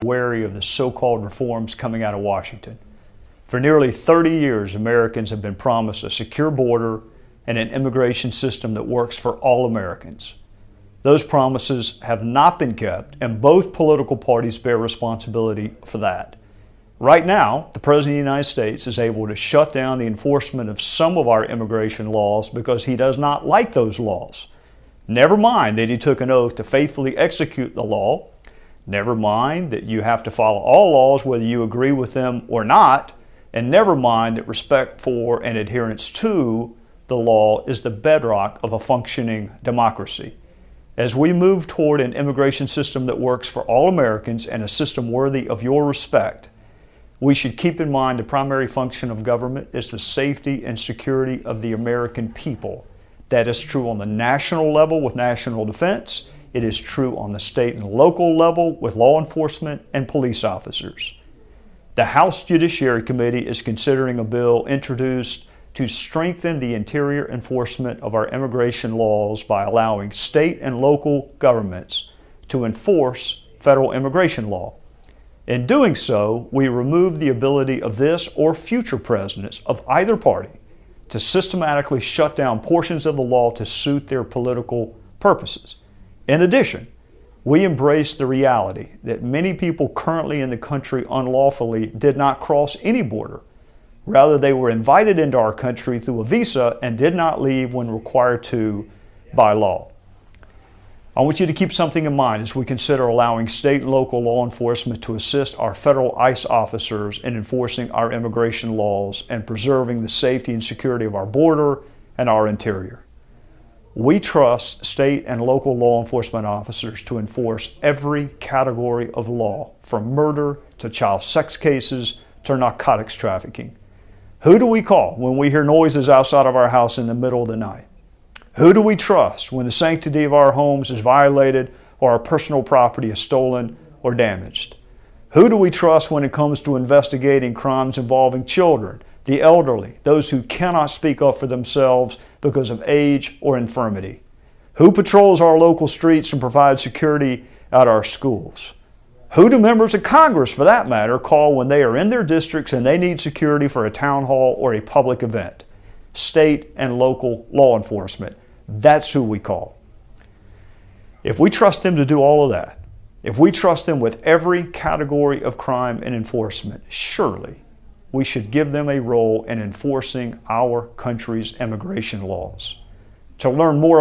wary of the so-called reforms coming out of Washington. For nearly 30 years, Americans have been promised a secure border and an immigration system that works for all Americans. Those promises have not been kept, and both political parties bear responsibility for that. Right now, the President of the United States is able to shut down the enforcement of some of our immigration laws because he does not like those laws. Never mind that he took an oath to faithfully execute the law. Never mind that you have to follow all laws whether you agree with them or not. And never mind that respect for and adherence to the law is the bedrock of a functioning democracy. As we move toward an immigration system that works for all Americans and a system worthy of your respect, we should keep in mind the primary function of government is the safety and security of the American people. That is true on the national level with national defense. It is true on the state and local level with law enforcement and police officers. The House Judiciary Committee is considering a bill introduced to strengthen the interior enforcement of our immigration laws by allowing state and local governments to enforce federal immigration law. In doing so, we remove the ability of this or future presidents of either party to systematically shut down portions of the law to suit their political purposes. In addition, we embrace the reality that many people currently in the country unlawfully did not cross any border. Rather, they were invited into our country through a visa and did not leave when required to by law. I want you to keep something in mind as we consider allowing state and local law enforcement to assist our federal ICE officers in enforcing our immigration laws and preserving the safety and security of our border and our interior. We trust state and local law enforcement officers to enforce every category of law, from murder to child sex cases to narcotics trafficking. Who do we call when we hear noises outside of our house in the middle of the night? Who do we trust when the sanctity of our homes is violated or our personal property is stolen or damaged? Who do we trust when it comes to investigating crimes involving children, the elderly, those who cannot speak up for themselves because of age or infirmity? Who patrols our local streets and provides security at our schools? Who do members of Congress, for that matter, call when they are in their districts and they need security for a town hall or a public event? State and local law enforcement. That's who we call. If we trust them to do all of that, if we trust them with every category of crime and enforcement, surely we should give them a role in enforcing our country's immigration laws. To learn more